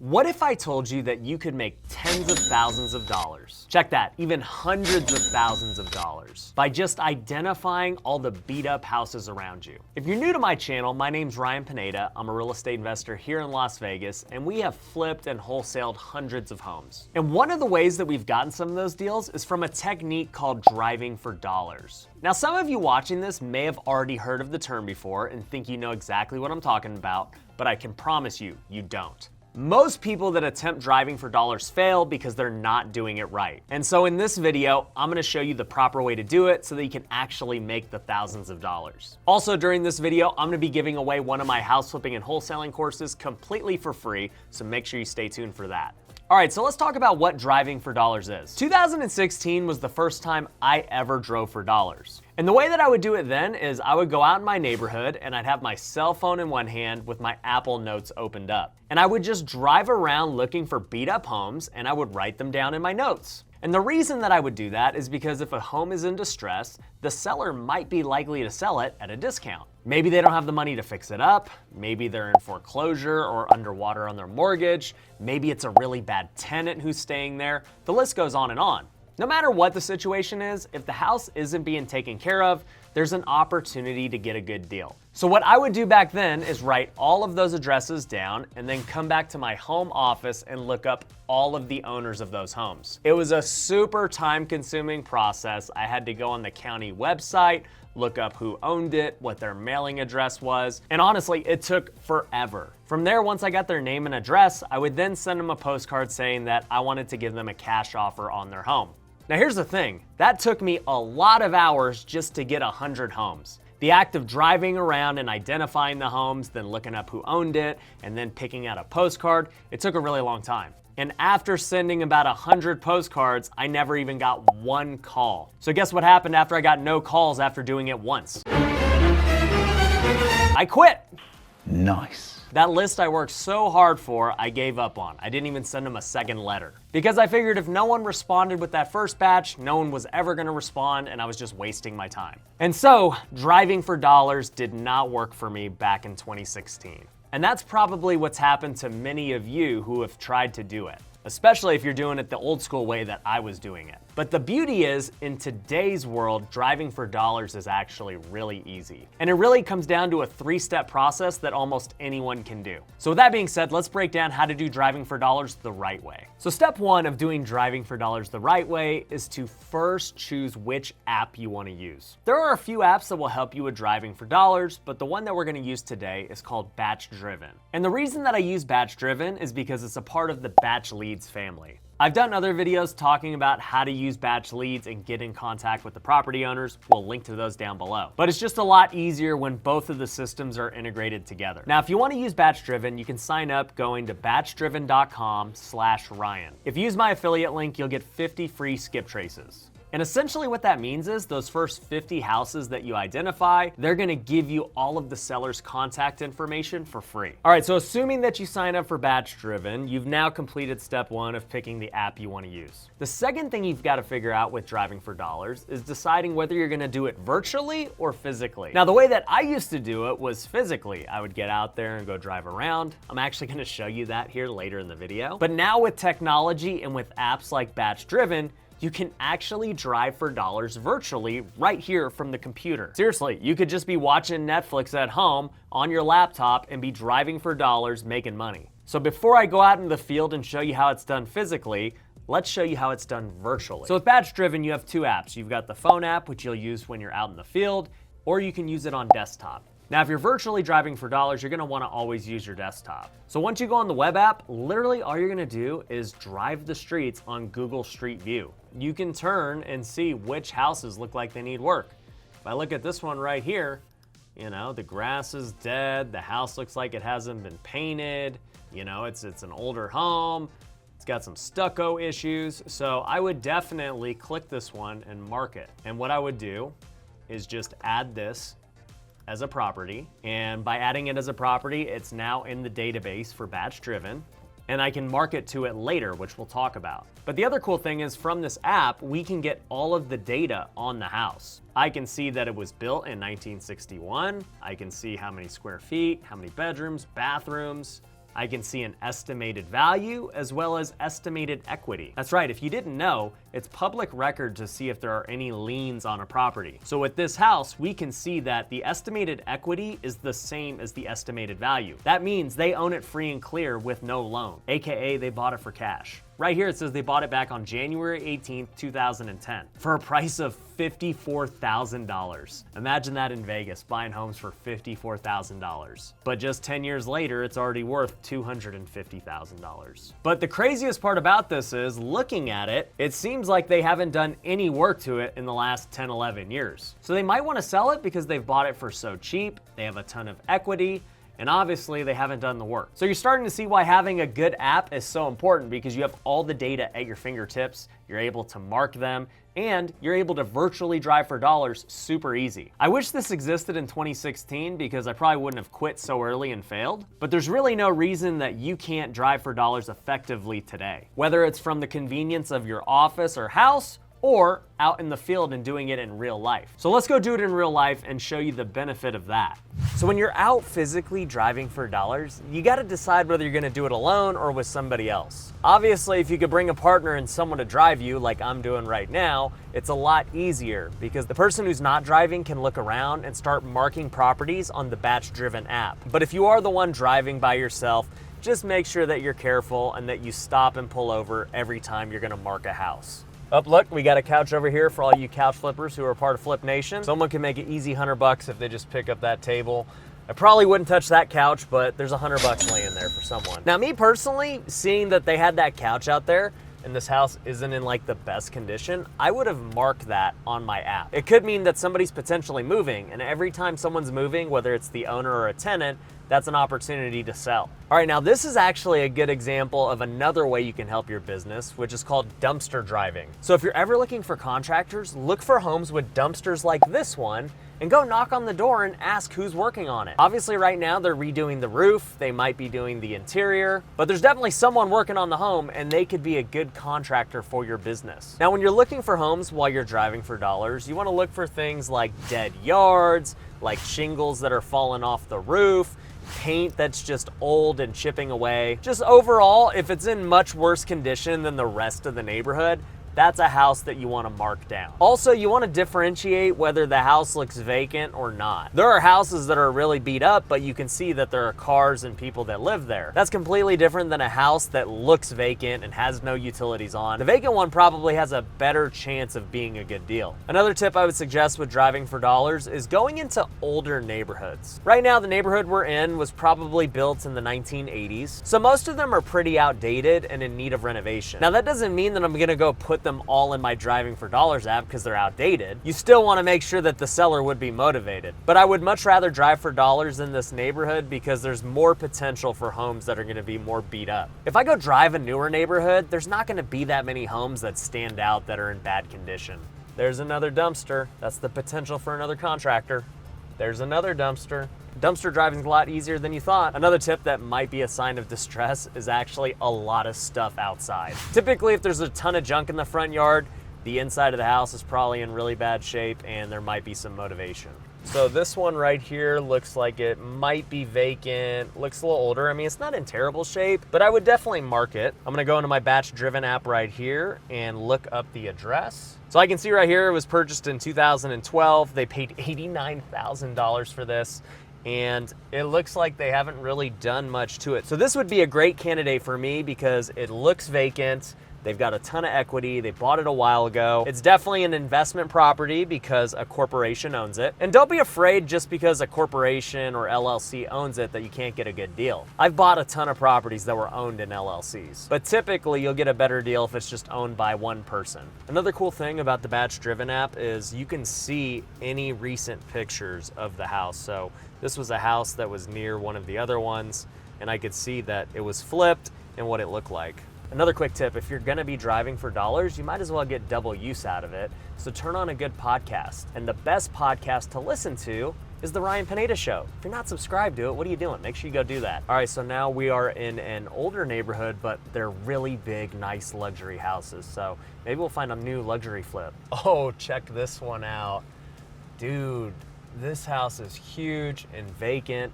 What if I told you that you could make tens of thousands of dollars? Check that, even hundreds of thousands of dollars by just identifying all the beat up houses around you. If you're new to my channel, my name's Ryan Pineda. I'm a real estate investor here in Las Vegas, and we have flipped and wholesaled hundreds of homes. And one of the ways that we've gotten some of those deals is from a technique called driving for dollars. Now, some of you watching this may have already heard of the term before and think you know exactly what I'm talking about, but I can promise you, you don't. Most people that attempt driving for dollars fail because they're not doing it right. And so in this video, I'm gonna show you the proper way to do it so that you can actually make the thousands of dollars. Also during this video, I'm gonna be giving away one of my house flipping and wholesaling courses completely for free, so make sure you stay tuned for that. All right, so let's talk about what driving for dollars is. 2016 was the first time I ever drove for dollars. And the way that I would do it then is I would go out in my neighborhood and I'd have my cell phone in one hand with my Apple Notes opened up. And I would just drive around looking for beat up homes and I would write them down in my notes. And the reason that I would do that is because if a home is in distress, the seller might be likely to sell it at a discount. Maybe they don't have the money to fix it up, maybe they're in foreclosure or underwater on their mortgage, maybe it's a really bad tenant who's staying there. The list goes on and on. No matter what the situation is, if the house isn't being taken care of, there's an opportunity to get a good deal. So what I would do back then is write all of those addresses down and then come back to my home office and look up all of the owners of those homes. It was a super time-consuming process. I had to go on the county website, look up who owned it, what their mailing address was, and honestly, it took forever. From there, once I got their name and address, I would then send them a postcard saying that I wanted to give them a cash offer on their home. Now here's the thing, that took me a lot of hours just to get 100 homes. The act of driving around and identifying the homes, then looking up who owned it, and then picking out a postcard, it took a really long time. And after sending about 100 postcards, I never even got one call. So guess what happened after I got no calls after doing it once? I quit. Nice. That list I worked so hard for, I gave up on. I didn't even send them a second letter. Because I figured if no one responded with that first batch, no one was ever gonna respond and I was just wasting my time. And so, driving for dollars did not work for me back in 2016. And that's probably what's happened to many of you who have tried to do it, especially if you're doing it the old school way that I was doing it. But the beauty is, in today's world, driving for dollars is actually really easy. And it really comes down to a 3-step process that almost anyone can do. So with that being said, let's break down how to do driving for dollars the right way. So step 1 of doing driving for dollars the right way is to first choose which app you want to use. There are a few apps that will help you with driving for dollars, but the one that we're going to use today is called Batch Driven. And the reason that I use Batch Driven is because it's a part of the Batch Leads family. I've done other videos talking about how to use batch leads and get in contact with the property owners. We'll link to those down below. But it's just a lot easier when both of the systems are integrated together. Now, if you want to use Batch Driven, you can sign up going to batchdriven.com/Ryan. If you use my affiliate link, you'll get 50 free skip traces. And essentially what that means is those first 50 houses that you identify, they're gonna give you all of the seller's contact information for free. All right, so assuming that you sign up for Batch Driven, you've now completed step 1 of picking the app you wanna use. The second thing you've gotta figure out with driving for dollars is deciding whether you're gonna do it virtually or physically. Now, the way that I used to do it was physically. I would get out there and go drive around. I'm actually gonna show you that here later in the video. But now with technology and with apps like Batch Driven, you can actually drive for dollars virtually right here from the computer. Seriously, you could just be watching Netflix at home on your laptop and be driving for dollars making money. So before I go out in the field and show you how it's done physically, let's show you how it's done virtually. So with Batch Driven, you have 2 apps. You've got the phone app, which you'll use when you're out in the field, or you can use it on desktop. Now, if you're virtually driving for dollars, you're gonna wanna always use your desktop. So once you go on the web app, literally all you're gonna do is drive the streets on Google Street View. You can turn and see which houses look like they need work. If I look at this one right here, you know, the grass is dead, the house looks like it hasn't been painted, you know, it's an older home, it's got some stucco issues, so I would definitely click this one and mark it. And what I would do is just add this as a property, and by adding it as a property, it's now in the database for Batch Driven, and I can mark it to it later, which we'll talk about. But the other cool thing is from this app, we can get all of the data on the house. I can see that it was built in 1961. I can see how many square feet, how many bedrooms, bathrooms, I can see an estimated value as well as estimated equity. That's right, if you didn't know, it's public record to see if there are any liens on a property. So with this house, we can see that the estimated equity is the same as the estimated value. That means they own it free and clear with no loan, AKA they bought it for cash. Right here it says they bought it back on January 18th, 2010 for a price of $54,000. Imagine that in Vegas, buying homes for $54,000. But just 10 years later, it's already worth $250,000. But the craziest part about this is, looking at it, it seems like they haven't done any work to it in the last 10, 11 years. So they might want to sell it because they've bought it for so cheap, they have a ton of equity, and obviously they haven't done the work. So you're starting to see why having a good app is so important, because you have all the data at your fingertips, you're able to mark them, and you're able to virtually drive for dollars super easy. I wish this existed in 2016 because I probably wouldn't have quit so early and failed, but there's really no reason that you can't drive for dollars effectively today. Whether it's from the convenience of your office or house, or out in the field and doing it in real life. So let's go do it in real life and show you the benefit of that. So when you're out physically driving for dollars, you gotta decide whether you're gonna do it alone or with somebody else. Obviously, if you could bring a partner and someone to drive you, like I'm doing right now, it's a lot easier because the person who's not driving can look around and start marking properties on the batch driven app. But if you are the one driving by yourself, just make sure that you're careful and that you stop and pull over every time you're gonna mark a house. Oh, look, we got a couch over here for all you couch flippers who are part of Flip Nation. Someone can make it easy $100 if they just pick up that table. I probably wouldn't touch that couch, but there's $100 laying there for someone. Now, me personally, seeing that they had that couch out there and this house isn't in like the best condition, I would have marked that on my app. It could mean that somebody's potentially moving, and every time someone's moving, whether it's the owner or a tenant, that's an opportunity to sell. All right, now this is actually a good example of another way you can help your business, which is called dumpster driving. So if you're ever looking for contractors, look for homes with dumpsters like this one and go knock on the door and ask who's working on it. Obviously right now they're redoing the roof, they might be doing the interior, but there's definitely someone working on the home and they could be a good contractor for your business. Now when you're looking for homes while you're driving for dollars, you wanna look for things like dead yards, like shingles that are falling off the roof, paint that's just old and chipping away. Just overall, if it's in much worse condition than the rest of the neighborhood, that's a house that you want to mark down. Also, you want to differentiate whether the house looks vacant or not. There are houses that are really beat up, but you can see that there are cars and people that live there. That's completely different than a house that looks vacant and has no utilities on. The vacant one probably has a better chance of being a good deal. Another tip I would suggest with driving for dollars is going into older neighborhoods. Right now, the neighborhood we're in was probably built in the 1980s, so most of them are pretty outdated and in need of renovation. Now, that doesn't mean that I'm gonna go put them all in my driving for dollars app because they're outdated. You still want to make sure that the seller would be motivated. But I would much rather drive for dollars in this neighborhood because there's more potential for homes that are going to be more beat up. If I go drive a newer neighborhood, there's not going to be that many homes that stand out that are in bad condition. There's another dumpster. That's the potential for another contractor. There's another dumpster. Dumpster driving is a lot easier than you thought. Another tip that might be a sign of distress is actually a lot of stuff outside. Typically, if there's a ton of junk in the front yard, the inside of the house is probably in really bad shape and there might be some motivation. So this one right here looks like it might be vacant, looks a little older. I mean, it's not in terrible shape, but I would definitely mark it. I'm gonna go into my batch driven app right here and look up the address. So I can see right here it was purchased in 2012. They paid $89,000 for this. And it looks like they haven't really done much to it. So this would be a great candidate for me because it looks vacant. They've got a ton of equity. They bought it a while ago. It's definitely an investment property because a corporation owns it. And don't be afraid just because a corporation or LLC owns it that you can't get a good deal. I've bought a ton of properties that were owned in LLCs, but typically you'll get a better deal if it's just owned by one person. Another cool thing about the Batch Driven app is you can see any recent pictures of the house. So this was a house that was near one of the other ones, and I could see that it was flipped and what it looked like. Another quick tip, if you're gonna be driving for dollars, you might as well get double use out of it. So turn on a good podcast. And the best podcast to listen to is The Ryan Pineda Show. If you're not subscribed to it, what are you doing? Make sure you go do that. All right, so now we are in an older neighborhood, but they're really big, nice luxury houses. So maybe we'll find a new luxury flip. Oh, check this one out. Dude, this house is huge and vacant.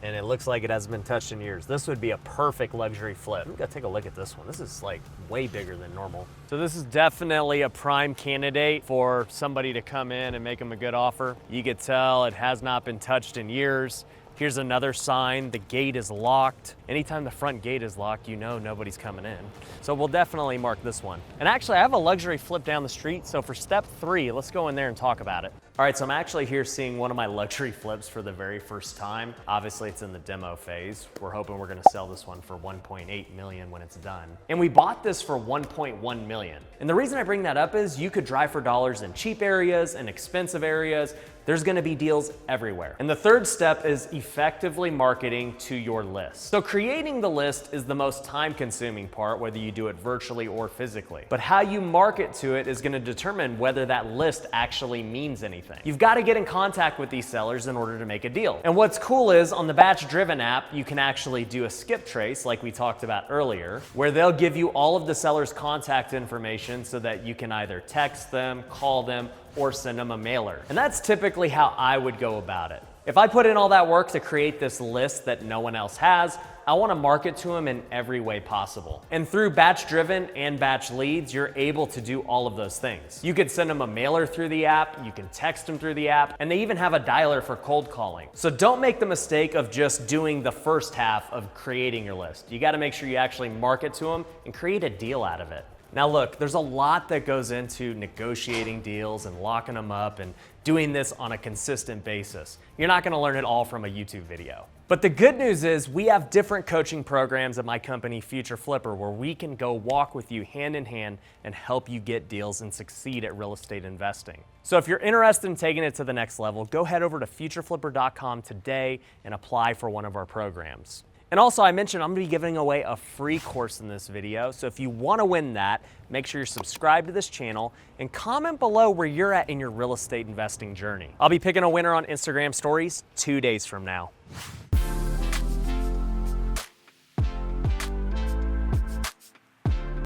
and it looks like it hasn't been touched in years. This would be a perfect luxury flip. I'm gonna take a look at this one. This is like way bigger than normal. So this is definitely a prime candidate for somebody to come in and make them a good offer. You could tell it has not been touched in years. Here's another sign, the gate is locked. Anytime the front gate is locked, you know nobody's coming in. So we'll definitely mark this one. And actually, I have a luxury flip down the street, so for step 3, let's go in there and talk about it. All right, so I'm actually here seeing one of my luxury flips for the very first time. Obviously, it's in the demo phase. We're hoping we're gonna sell this one for 1.8 million when it's done. And we bought this for 1.1 million. And the reason I bring that up is you could drive for dollars in cheap areas and expensive areas. There's gonna be deals everywhere. And the third step is effectively marketing to your list. So creating the list is the most time-consuming part, whether you do it virtually or physically. But how you market to it is gonna determine whether that list actually means anything. You've gotta get in contact with these sellers in order to make a deal. And what's cool is on the Batch Driven app, you can actually do a skip trace like we talked about earlier, where they'll give you all of the seller's contact information so that you can either text them, call them, or send them a mailer. And that's typically how I would go about it. If I put in all that work to create this list that no one else has, I wanna market to them in every way possible. And through Batch Driven and Batch Leads, you're able to do all of those things. You could send them a mailer through the app, you can text them through the app, and they even have a dialer for cold calling. So don't make the mistake of just doing the first half of creating your list. You gotta make sure you actually market to them and create a deal out of it. Now look, there's a lot that goes into negotiating deals and locking them up and doing this on a consistent basis. You're not gonna learn it all from a YouTube video. But the good news is we have different coaching programs at my company, Future Flipper, where we can go walk with you hand in hand and help you get deals and succeed at real estate investing. So if you're interested in taking it to the next level, go head over to futureflipper.com today and apply for one of our programs. And also, I mentioned I'm gonna be giving away a free course in this video, so if you wanna win that, make sure you're subscribed to this channel and comment below where you're at in your real estate investing journey. I'll be picking a winner on Instagram stories 2 days from now.